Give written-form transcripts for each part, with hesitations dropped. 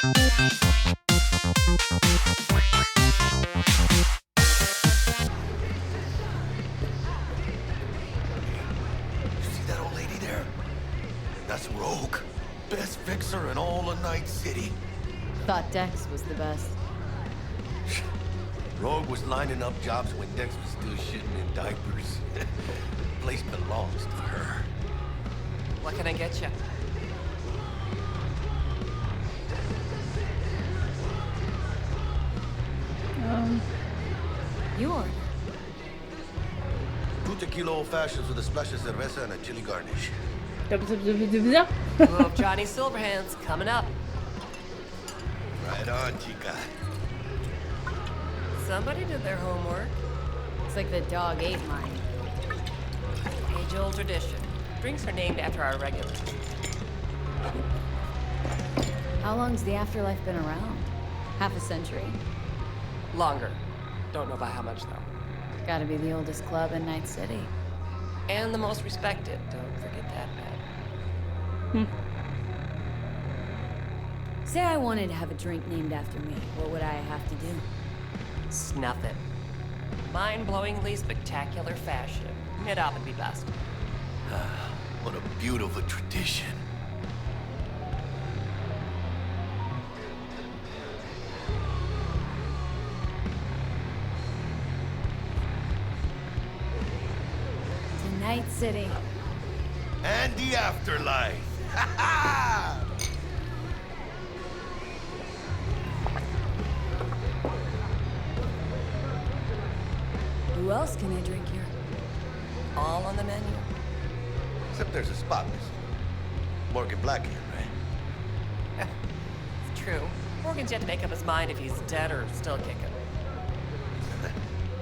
See that old lady there? That's Rogue. Best fixer in all of Night City. Thought Dex was the best. Rogue was lining up jobs when Dex was still shitting in diapers. The place belongs to her. What can I get you? You order. 2 tequila old fashions with a splash of cerveza and a chili garnish. Oh, Johnny Silverhands coming up. Right on, chica. Somebody did their homework. Looks like the dog ate mine. Age-old tradition. Drinks are named after our regulars. How long's the afterlife been around? Half a century. Longer. Don't know by how much, though. Gotta be the oldest club in Night City. And the most respected. Don't forget that, man. Say I wanted to have a drink named after me. What would I have to do? Snuff it. Mind-blowingly spectacular fashion. It ought to be best. What a beautiful tradition. To Night City. And the afterlife. Ha ha! Who else can I drink here? All on the menu. Except there's a spot missing. Morgan Blackie, right? It's true. Morgan's yet to make up his mind if he's dead or still kicking.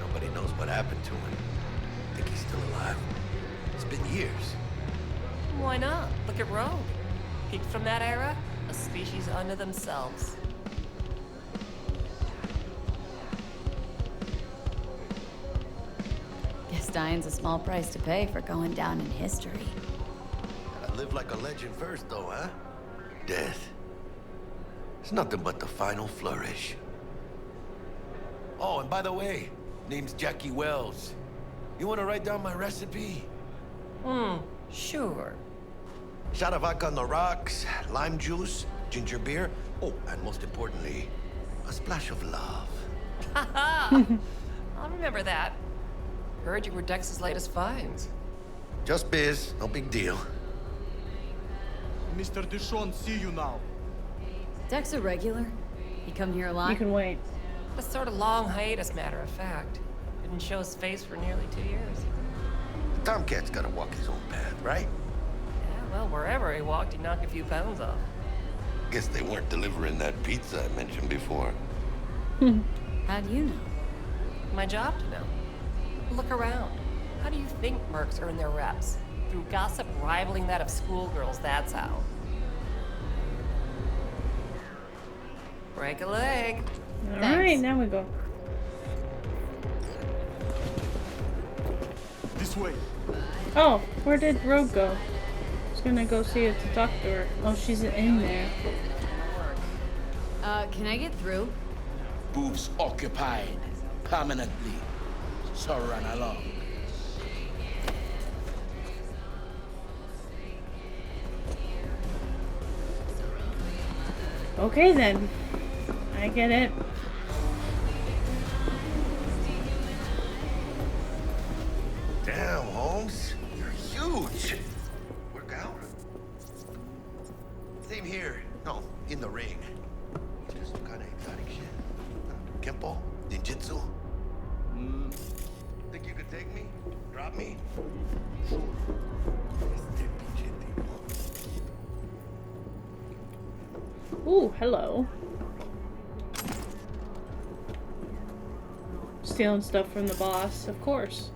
Nobody knows what happened to him. Think he's still alive? It's been years. Why not? Look at Rogue. Peaked from that era, a species unto themselves. Guess dying's a small price to pay for going down in history. I live like a legend first, though, huh? Death. It's nothing but the final flourish. Oh, and by the way, name's Jackie Wells. You want to write down my recipe? Sure. Shot of vodka on the rocks, lime juice, ginger beer. Oh, and most importantly, a splash of love. I'll remember that. Heard you were Dex's latest finds. Just biz, no big deal. Mr. Dishon, see you now. Dex a regular? He come here a lot? You can wait. A sort of long hiatus, matter of fact. Didn't show his face for nearly 2 years. Tomcat's gotta walk his own path, right? Yeah, well, wherever he walked, he knocked a few pounds off. Guess they weren't delivering that pizza I mentioned before. How do you know? My job to know. Look around. How do you think mercs earn their reps? Through gossip rivaling that of schoolgirls, that's how. Break a leg. All Thanks. right, now we go. This way. Oh, where did Rogue go? I was gonna go see her to talk to her. Oh, she's in there. Can I get through? Booths occupied permanently. So run along. Okay then. I get it. Damn, Holmes. You're huge. Work out? Same here. No, in the ring. Just some kind of exotic shit. Kempo? Ninjutsu? Think you could take me? Drop me? Sure. Este pinche tipo. Ooh, hello. Stealing stuff from the boss, of course.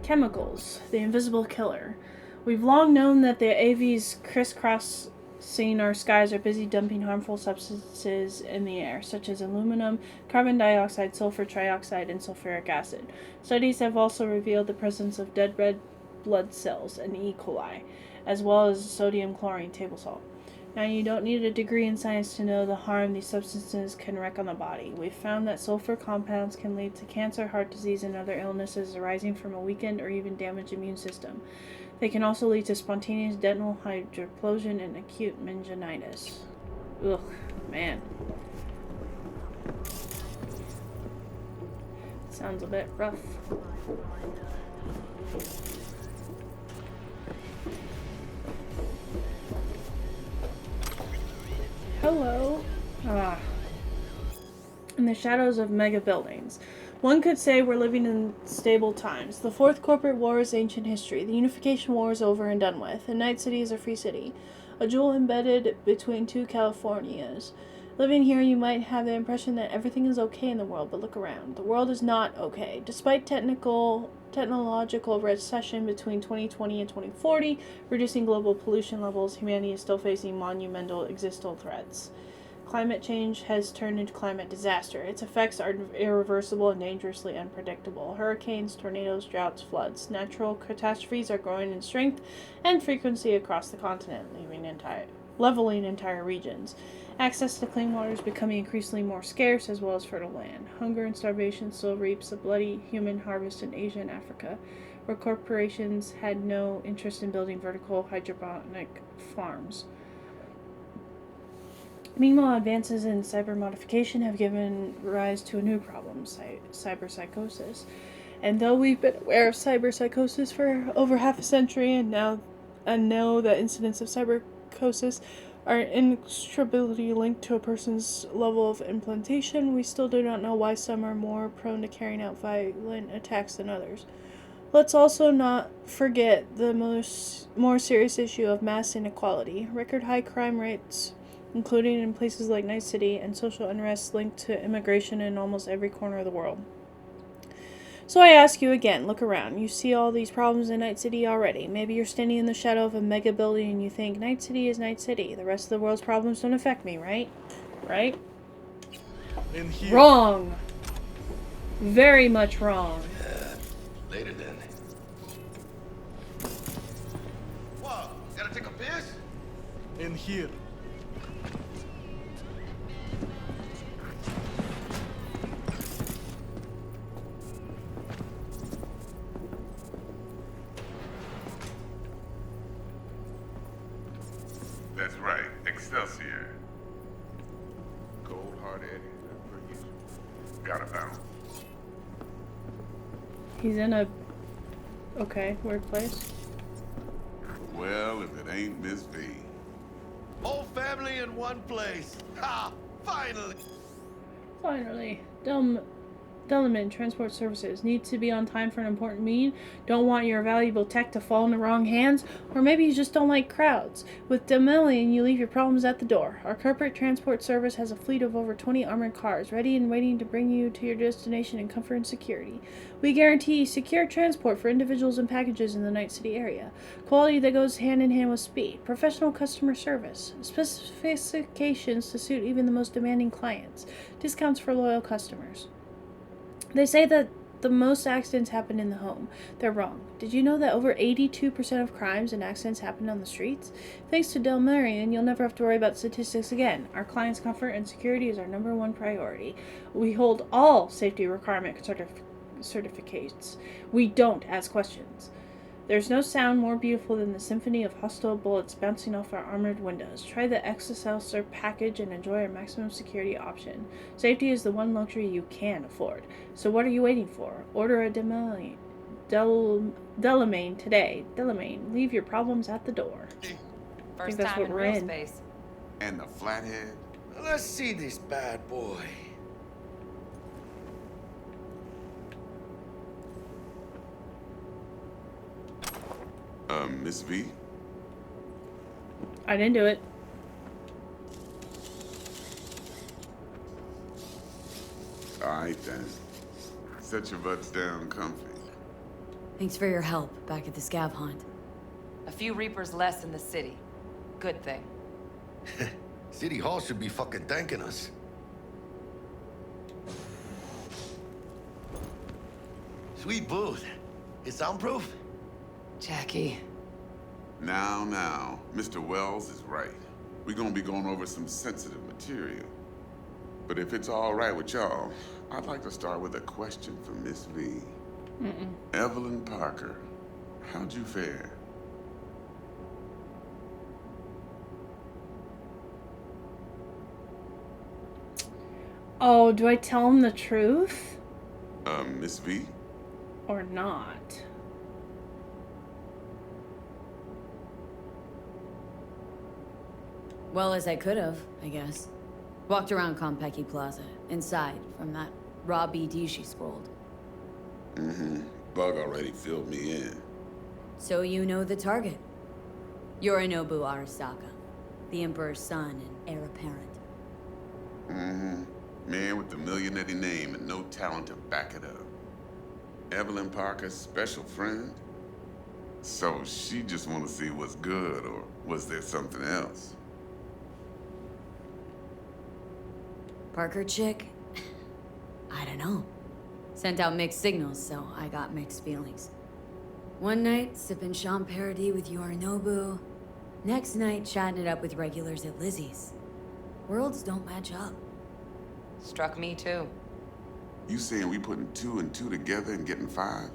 Chemicals, the invisible killer. We've long known that the AVs crisscrossing our skies are busy dumping harmful substances in the air, such as aluminum, carbon dioxide, sulfur trioxide, and sulfuric acid. Studies have also revealed the presence of dead red blood cells and E. coli, as well as sodium chlorine table salt. Now, you don't need a degree in science to know the harm these substances can wreak on the body. We've found that sulfur compounds can lead to cancer, heart disease, and other illnesses arising from a weakened or even damaged immune system. They can also lead to spontaneous dental hydroplosion and acute meningitis. Ugh, man. Sounds a bit rough. Hello. In the shadows of mega buildings. One could say we're living in stable times. The Fourth Corporate War is ancient history. The Unification War is over and done with. And Night City is a free city. A jewel embedded between two Californias. Living here, you might have the impression that everything is okay in the world, but look around. The world is not okay. Despite technological recession between 2020 and 2040, reducing global pollution levels, humanity is still facing monumental existential threats. Climate change has turned into climate disaster. Its effects are irreversible and dangerously unpredictable. Hurricanes, tornadoes, droughts, floods. Natural catastrophes are growing in strength and frequency across the continent, leveling entire regions. Access to clean water is becoming increasingly more scarce, as well as fertile land. Hunger and starvation still reaps a bloody human harvest in Asia and Africa, where corporations had no interest in building vertical hydroponic farms. Meanwhile, advances in cyber modification have given rise to a new problem, cyberpsychosis. And though we've been aware of cyberpsychosis for over half a century and know that incidents of cyberpsychosis are inextricably linked to a person's level of implantation, we still do not know why some are more prone to carrying out violent attacks than others. Let's also not forget the more serious issue of mass inequality. Record high crime rates, including in places like Night City, and social unrest linked to immigration in almost every corner of the world. So I ask you again, look around. You see all these problems in Night City already. Maybe you're standing in the shadow of a mega building and you think, Night City is Night City. The rest of the world's problems don't affect me, right? Right? In here. Wrong. Very much wrong. Later then. Whoa, gotta take a piss? In here. That's right, Excelsior. Cold-hearted, per usual. Gotta bounce. He's in a... okay, weird place. Well, if it ain't Miss V. Whole family in one place. Ha! Finally! Finally. Delman Transport Services. Need to be on time for an important meeting? Don't want your valuable tech to fall in the wrong hands? Or maybe you just don't like crowds. With Delmelian, you leave your problems at the door. Our corporate transport service has a fleet of over 20 armored cars, ready and waiting to bring you to your destination in comfort and security. We guarantee secure transport for individuals and packages in the Night City area. Quality that goes hand in hand with speed. Professional customer service. Specifications to suit even the most demanding clients. Discounts for loyal customers. They say that the most accidents happen in the home. They're wrong. Did you know that over 82% of crimes and accidents happen on the streets? Thanks to Delmarian, you'll never have to worry about statistics again. Our clients' comfort and security is our #1 priority. We hold all safety requirement certificates. We don't ask questions. There's no sound more beautiful than the symphony of hostile bullets bouncing off our armored windows. Try the Excelsior package and enjoy our maximum security option. Safety is the one luxury you can afford. So what are you waiting for? Order a Delamain today. Delamain, leave your problems at the door. First that's time what in we're real in. space. And the flathead? Let's see this bad boy. Miss V? I didn't do it. Alright then. Set your butts down comfy. Thanks for your help back at the scav hunt. A few Reapers less in the city. Good thing. City Hall should be fucking thanking us. Sweet booth. It's soundproof? Jackie. Now, Mr. Wells is right. We're gonna be going over some sensitive material. But if it's all right with y'all, I'd like to start with a question for Miss V. Evelyn Parker, how'd you fare? Oh, do I tell him the truth? Miss V? Or not? Well, as I could have, I guess. Walked around Konpeki Plaza, inside, from that raw BD she scrolled. Bug already filled me in. So you know the target. Yorinobu Arasaka, the Emperor's son and heir apparent. Man with the millionaire name and no talent to back it up. Evelyn Parker's special friend? So she just want to see what's good, or was there something else? Parker chick? I don't know. Sent out mixed signals, so I got mixed feelings. One night, sipping Sean Paradis with Yorinobu. Next night, chatting it up with regulars at Lizzie's. Worlds don't match up. Struck me too. You saying we putting 2 and 2 together and getting 5?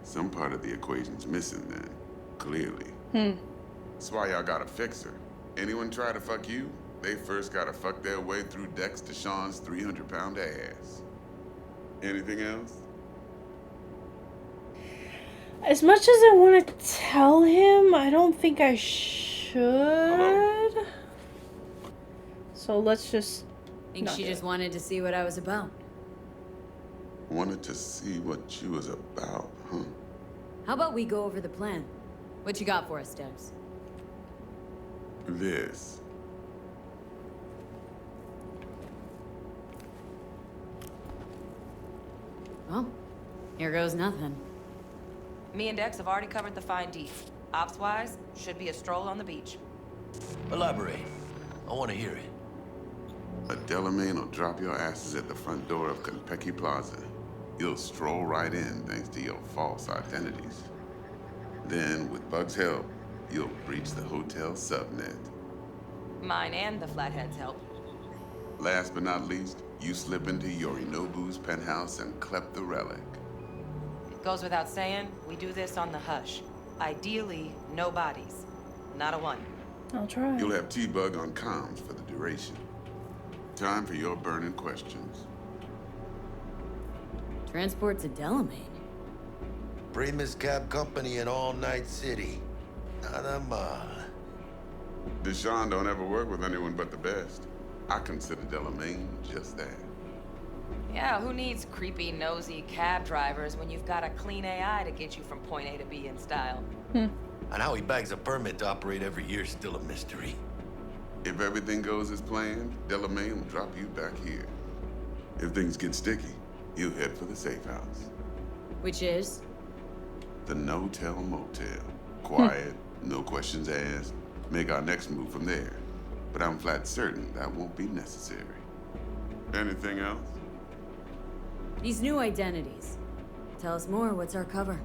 Some part of the equation's missing then, clearly. That's why y'all gotta fix her. Anyone try to fuck you, they first gotta fuck their way through Dex to Sean's 300-pound ass. Anything else? As much as I want to tell him, I don't think I should. Hello? So let's just... Think not she do just it. wanted to see what I was about. Wanted to see what you was about, huh? How about we go over the plan? What you got for us, Debs? This. Well, here goes nothing. Me and Dex have already covered the fine details. Ops-wise, should be a stroll on the beach. Elaborate. I want to hear it. A Delamain will drop your asses at the front door of Konpeki Plaza. You'll stroll right in thanks to your false identities. Then, with Bug's help, you'll breach the hotel subnet. Mine and the Flathead's help. Last but not least, you slip into Yorinobu's penthouse and clep the relic. It goes without saying, we do this on the hush. Ideally, no bodies. Not a one. I'll try. You'll have T-Bug on comms for the duration. Time for your burning questions. Transport to Delamain. Primus Cab Company in All Night City. Nada mal. Deshaun don't ever work with anyone but the best. I consider Delamain just that. Yeah, who needs creepy, nosy cab drivers when you've got a clean AI to get you from point A to B in style? And how he bags a permit to operate every year is still a mystery. If everything goes as planned, Delamain will drop you back here. If things get sticky, you'll head for the safe house. Which is? The no-tell motel. Quiet, no questions asked. Make our next move from there. But I'm flat certain that won't be necessary. Anything else? These new identities. Tell us more, what's our cover?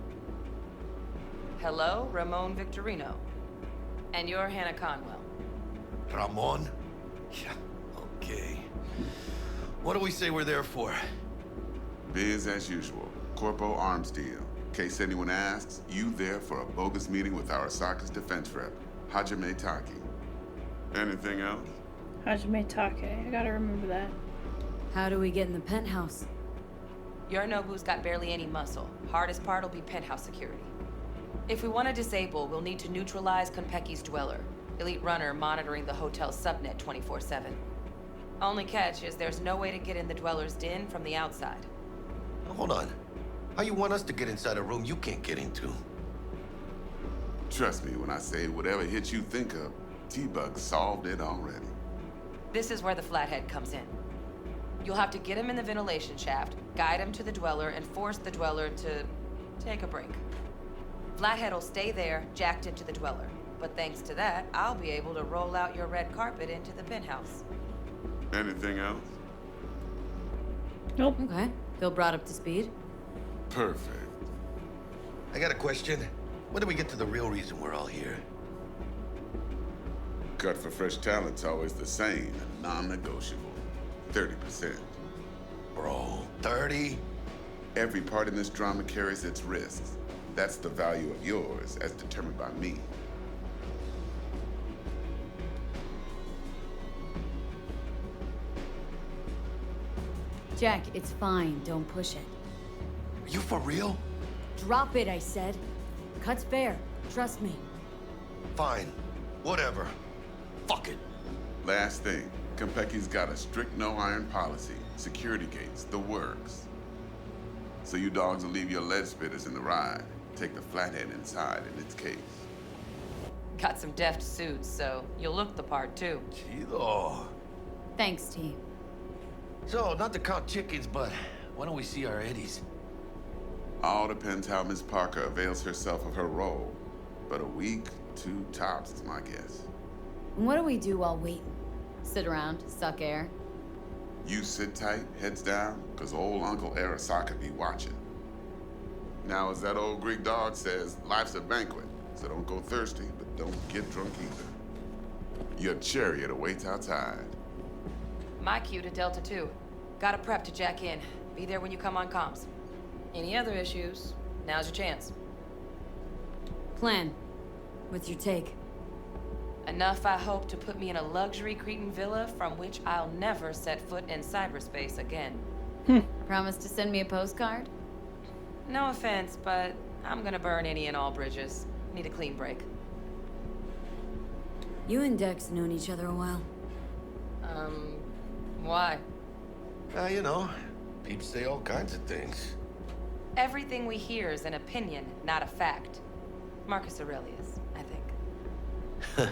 Hello, Ramon Victorino. And you're Hannah Conwell. Ramon? Yeah, okay. What do we say we're there for? Biz as usual. Corpo arms deal. In case anyone asks, you there for a bogus meeting with Arasaka's defense rep, Hajime Taki. Anything else? Hajime Take. I gotta remember that. How do we get in the penthouse? Yorinobu's got barely any muscle. Hardest part will be penthouse security. If we want to disable, we'll need to neutralize Konpeki's dweller. Elite runner monitoring the hotel's subnet 24/7. Only catch is there's no way to get in the dweller's den from the outside. Hold on. How you want us to get inside a room you can't get into? Trust me when I say whatever hit you think of, T-Bug solved it already. This is where the Flathead comes in. You'll have to get him in the ventilation shaft, guide him to the dweller, and force the dweller to take a break. Flathead will stay there, jacked into the dweller. But thanks to that, I'll be able to roll out your red carpet into the penthouse. Anything else? Nope. Okay, feel brought up to speed. Perfect. I got a question. When do we get to the real reason we're all here? Cut for fresh talent's always the same and non-negotiable. 30%. Bro, 30? Every part in this drama carries its risks. That's the value of yours, as determined by me. Jack, it's fine. Don't push it. Are you for real? Drop it, I said. Cut's fair. Trust me. Fine. Whatever. Fuck it. Last thing, Konpeki's got a strict no-iron policy. Security gates, the works. So you dogs will leave your lead spitters in the ride. Take the flathead inside in its case. Got some deft suits, so you'll look the part too. Chido. Thanks, T. So, not to count chickens, but why don't we see our Eddies? All depends how Miss Parker avails herself of her role. But a week, 2 tops is my guess. And what do we do while waiting? Sit around, suck air? You sit tight, heads down, cause old Uncle Arasaka be watching. Now, as that old Greek dog says, life's a banquet, so don't go thirsty, but don't get drunk either. Your chariot awaits outside. My cue to Delta 2. Gotta prep to jack in. Be there when you come on comms. Any other issues, now's your chance. Plan. What's your take? Enough, I hope, to put me in a luxury Cretan villa from which I'll never set foot in cyberspace again. Promise to send me a postcard? No offense, but I'm gonna burn any and all bridges. Need a clean break. You and Dex known each other a while. Why? You know, people say all kinds of things. Everything we hear is an opinion, not a fact. Marcus Aurelius, I think.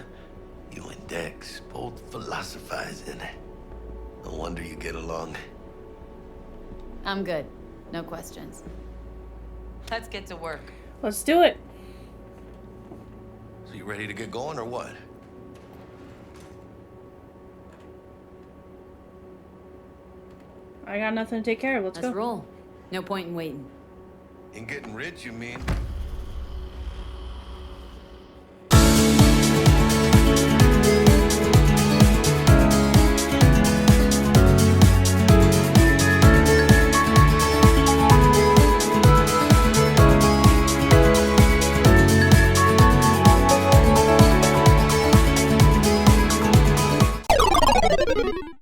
You and Dex, both philosophizing. No wonder you get along. I'm good. No questions. Let's get to work. Let's do it. So you ready to get going or what? I got nothing to take care of. Let's Let's go. roll. No point in waiting. In getting rich, you mean?